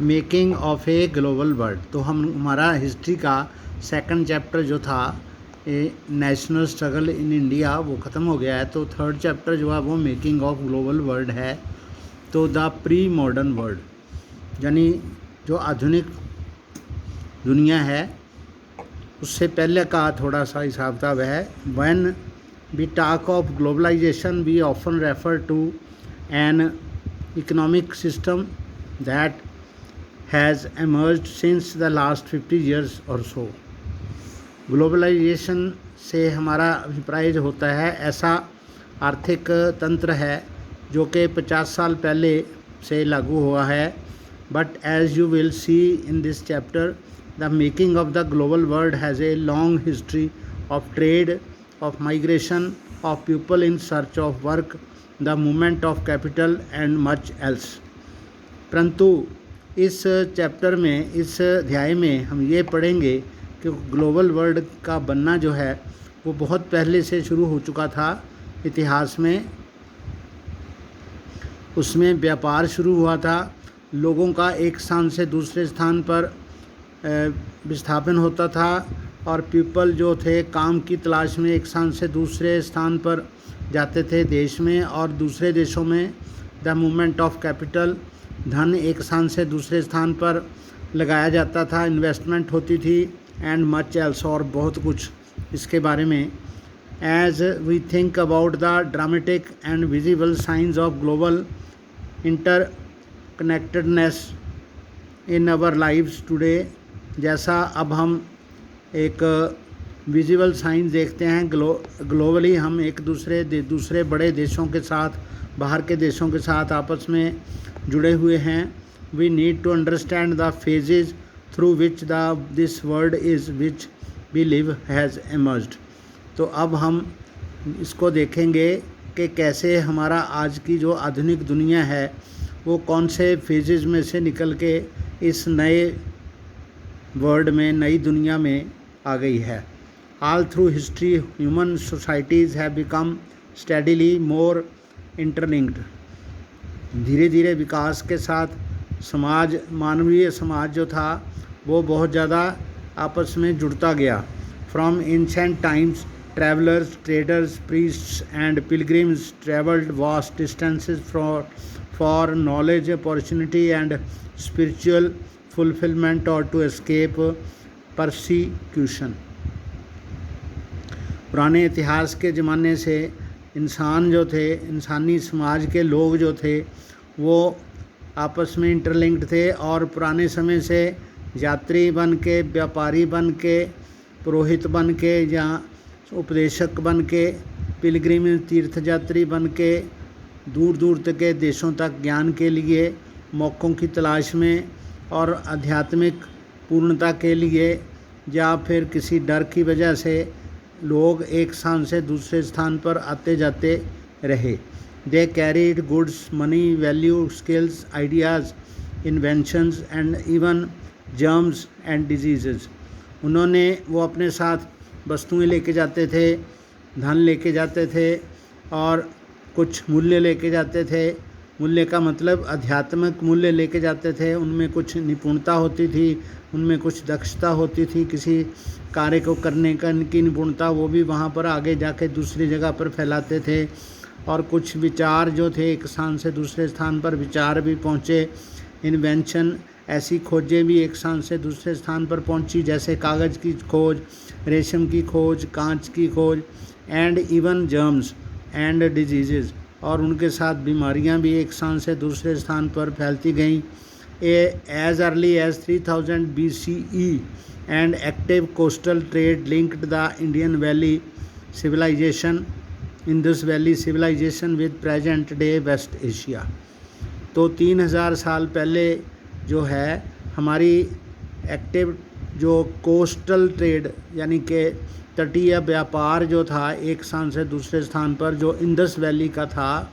Making of a global world. तो हमारा history का सेकंड चैप्टर जो था नेशनल स्ट्रगल इन इंडिया वो ख़त्म हो गया है। तो थर्ड चैप्टर जो है वो मेकिंग ऑफ ग्लोबल वर्ल्ड है। तो द प्री मॉडर्न वर्ल्ड यानी जो आधुनिक दुनिया है उससे पहले का थोड़ा सा हिसाब किताब है। When we talk of globalisation we often refer to an economic system that has emerged since the last 50 years or so। Globalisation से हमारा अभिप्राय जो होता है ऐसा आर्थिक तंत्र है जो कि 50 साल पहले से लागू हुआ है। But as you will see in this chapter the making of the global world has a long history of trade, of migration, of people in search of work, the movement of capital and much else. परंतु इस chapter में, इस अध्याय में हम ये पढ़ेंगे कि ग्लोबल वर्ल्ड का बनना जो है वो बहुत पहले से शुरू हो चुका था इतिहास में। उसमें व्यापार शुरू हुआ था, लोगों का एक स्थान से दूसरे स्थान पर विस्थापन होता था और पीपल जो थे काम की तलाश में एक स्थान से दूसरे स्थान पर जाते थे देश में और दूसरे देशों में। द मूवमेंट ऑफ कैपिटल, धन एक स्थान से दूसरे स्थान पर लगाया जाता था, इन्वेस्टमेंट होती थी, एंड मच एल्स और बहुत कुछ इसके बारे में। As we think about the dramatic and visible science of global interconnectedness in our lives today, जैसा अब हम एक विजिबल साइंस देखते हैं ग्लोबली हम एक दूसरे बड़े देशों के साथ, बाहर के देशों के साथ आपस में जुड़े हुए हैं। We need to understand the phases through which this world is which we live has emerged. तो अब हम इसको देखेंगे कि कैसे हमारा आज की जो आधुनिक दुनिया है वो कौन से फेजेस में से निकल के इस नए वर्ल्ड में, नई दुनिया में आ गई है। All through history human societies have become steadily more interlinked. धीरे धीरे विकास के साथ समाज, मानवीय समाज जो था वो बहुत ज़्यादा आपस में जुड़ता गया। From ancient times travellers, traders, priests and pilgrims travelled vast distances for knowledge, opportunity and spiritual fulfilment और टू एस्केप परसिक्यूशन। पुराने इतिहास के ज़माने से इंसान जो थे, इंसानी समाज के लोग जो थे वो आपस में इंटरलिंक्ड थे और पुराने समय से यात्री बन के, व्यापारी बन के, पुरोहित बन के या उपदेशक बन के, पिलग्रिम तीर्थयात्री बन के दूर दूर तक के देशों तक ज्ञान के लिए, मौक़ों की तलाश में और आध्यात्मिक पूर्णता के लिए या फिर किसी डर की वजह से लोग एक स्थान से दूसरे स्थान पर आते जाते रहे। They carried goods, money, value, skills, ideas, inventions and even germs and disease. उन्होंने वो अपने साथ वस्तुएं लेके जाते थे, धन लेके जाते थे और कुछ मूल्य लेके जाते थे। मूल्य का मतलब आध्यात्मिक मूल्य लेके जाते थे। उनमें कुछ निपुणता होती थी, उनमें कुछ दक्षता होती थी, किसी कार्य को करने का इनकी निपुणता वो भी वहाँ पर आगे जाके दूसरी जगह पर फैलाते थे। और कुछ विचार जो थे एक स्थान से दूसरे स्थान पर विचार भी पहुँचे। इन्वेंशन, ऐसी खोजें भी एक स्थान से दूसरे स्थान पर पहुँची जैसे कागज़ की खोज, रेशम की खोज, कांच की खोज, and even germs and disease, और उनके साथ बीमारियां भी एक स्थान से दूसरे स्थान पर फैलती गईं। As early as 3000 BCE and active coastal trade linked the Indian valley civilization, Indus valley civilization with present day West Asia. तो 3000 साल पहले जो है हमारी एक्टिव जो कोस्टल ट्रेड यानी कि तटीय व्यापार जो था एक स्थान से दूसरे स्थान पर, जो इंडस वैली का था,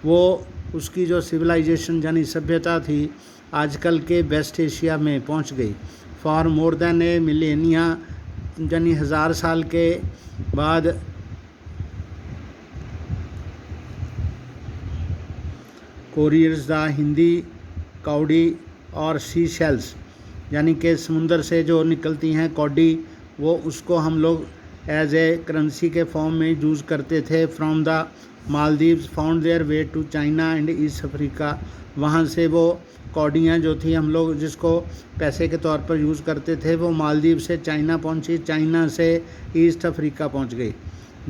वो उसकी जो सिविलाइजेशन यानी सभ्यता थी आजकल के वेस्ट एशिया में पहुंच गई। For more than a millennia यानी 1000 साल के बाद कोरियर्स द हिंदी, कौड़ी और सी शेल्स यानी कि समुंदर से जो निकलती हैं कौडी, वो उसको हम लोग एज ए करेंसी के फॉर्म में यूज़ करते थे। From the Maldives found their way to China and East Africa. वहाँ से वो कौडियाँ जो थी हम लोग जिसको पैसे के तौर पर यूज़ करते थे, वो मालदीव से चाइना पहुँची, चाइना से ईस्ट अफ्रीका पहुँच गई।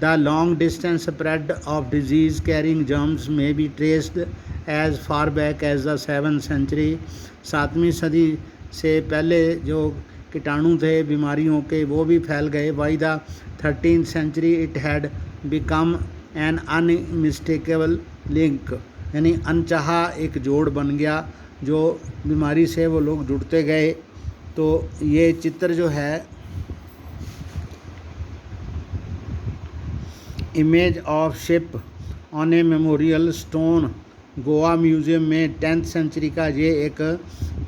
The long distance spread of disease carrying germs may be traced as far back as the 7th century. 7वीं सदी से पहले जो कीटाणु थे बीमारियों के, वो भी फैल गए। By the 13th century it had become an unmistakable link, यानी अनचाहा एक जोड़ बन गया, जो बीमारी से वो लोग जुड़ते गए। तो ये चित्र जो है image of ship on A memorial stone Goa museum में 10th सेंचुरी का ये एक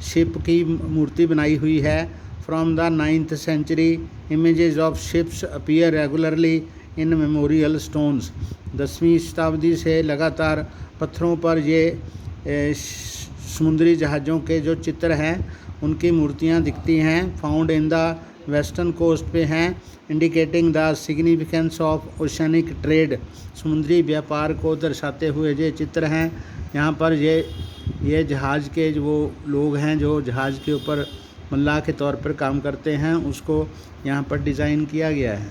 शिप की मूर्ति बनाई हुई है। From the 9th century images of ships appear regularly in memorial stones. 10वीं शताब्दी से लगातार पत्थरों पर ये समुद्री जहाज़ों के जो चित्र हैं उनकी मूर्तियां दिखती हैं। Found in the western coast पे हैं, indicating the significance of oceanic trade. समुद्री व्यापार को दर्शाते हुए ये चित्र हैं। यहाँ पर ये जहाज़ के जो लोग हैं जो जहाज़ के ऊपर मल्लाह के तौर पर काम करते हैं, उसको यहाँ पर डिज़ाइन किया गया है।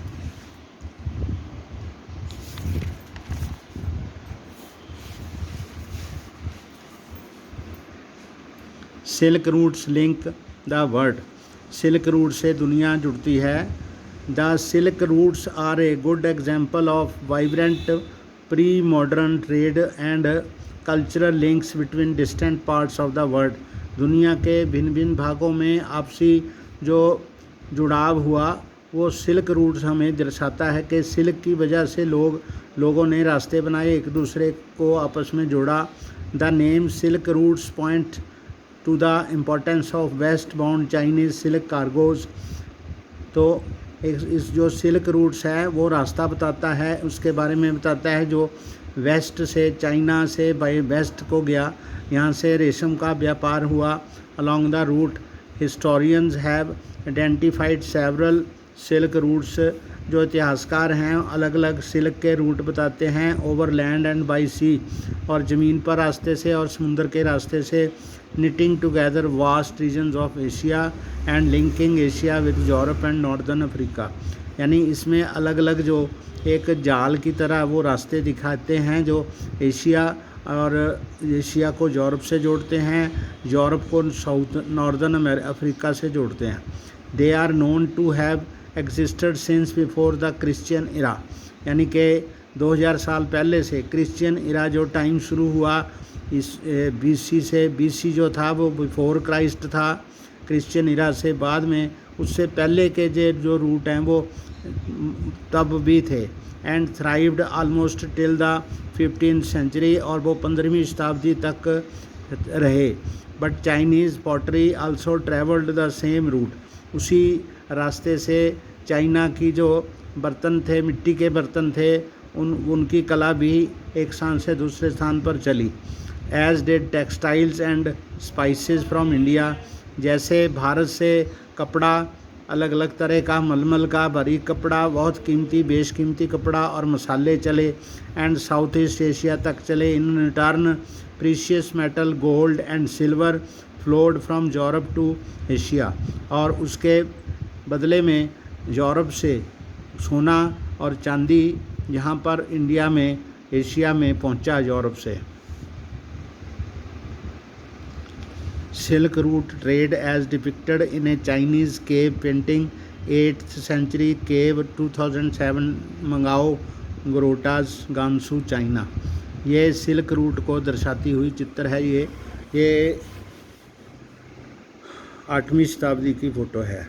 Silk routes link the world. Silk route से दुनिया जुड़ती है। The silk routes are a good example of vibrant pre modern trade and cultural links between distant parts of the world. दुनिया के भिन्न भिन्न भागों में आपसी जो जुड़ाव हुआ वो सिल्क रूट्स हमें दर्शाता है कि सिल्क की वजह से लोगों ने रास्ते बनाए, एक दूसरे को आपस में जोड़ा। The name silk routes point to the importance of westbound Chinese silk cargoes. तो इस जो सिल्क रूट्स है वो रास्ता बताता है, उसके बारे में बताता है जो वेस्ट से चाइना से बाई वेस्ट को गया, यहाँ से रेशम का व्यापार हुआ। Along the route historians have identified several silk routes. जो इतिहासकार हैं अलग अलग सिल्क के रूट बताते हैं। ओवर लैंड एंड बाई सी, और ज़मीन पर रास्ते से और समुंदर के रास्ते से। Knitting together vast regions of Asia and linking Asia with Europe and northern Africa. यानी इसमें अलग अलग जो एक जाल की तरह वो रास्ते दिखाते हैं जो एशिया और एशिया को यूरोप से जोड़ते हैं, यूरोप को साउथ नॉर्दर्न अफ्रीका से जोड़ते हैं। They are known to have existed since before the Christian era, यानी कि 2000 साल पहले से क्रिश्चियन इरा जो टाइम शुरू हुआ इस BC से, BC जो था वो बिफोर क्राइस्ट था, क्रिश्चियन इरा से बाद में, उससे पहले के जो रूट हैं वो तब भी थे। And thrived almost till the 15th century, और वो 15वीं शताब्दी तक रहे। But Chinese pottery also travelled the same route. उसी रास्ते से चाइना की जो बर्तन थे, मिट्टी के बर्तन थे, उनकी कला भी एक स्थान से दूसरे स्थान पर चली। As did textiles and spices from India. जैसे भारत से कपड़ा, अलग अलग तरह का मलमल का बारीक कपड़ा, बहुत कीमती बेशकीमती कपड़ा और मसाले चले, एंड साउथ ईस्ट एशिया तक चले। In return precious metal gold and silver flowed from Europe to Asia, और उसके बदले में यूरोप से सोना और चांदी यहाँ पर इंडिया में, एशिया में पहुँचा यूरोप से। Silk route trade as depicted in a Chinese cave painting 8th century cave 2007 Mogao grottoes Gansu China. ये सिल्क रूट को दर्शाती हुई चित्र है। ये 8वीं शताब्दी की फ़ोटो है।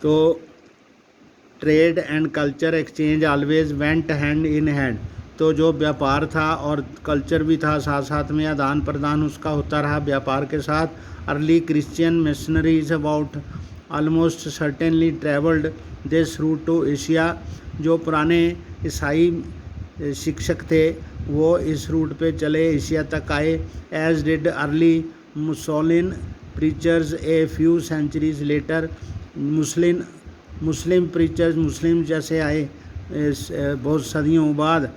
तो trade and culture exchange always went hand in hand. तो जो व्यापार था और कल्चर भी था, साथ साथ में आदान प्रदान उसका होता रहा व्यापार के साथ। Early Christian missionaries about almost certainly travelled this route to Asia. जो पुराने ईसाई शिक्षक थे वो इस रूट पे चले एशिया तक आए। As did early Muslim preachers a few centuries later. Muslim preachers मुस्लिम जैसे आए बहुत सदियों बाद।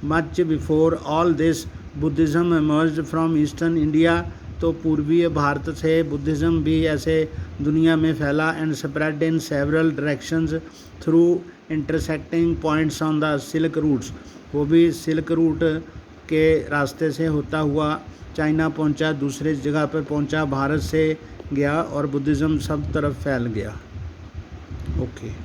Much before all this Buddhism emerged from eastern India. तो पूर्वीय भारत से बुद्धिज़्म भी ऐसे दुनिया में फैला। And spread in several directions through intersecting points on the silk routes. वो भी सिल्क रूट के रास्ते से होता हुआ चाइना पहुंचा, दूसरे जगह पर पहुंचा, भारत से गया और बुद्धिज़्म सब तरफ फैल गया। ओके।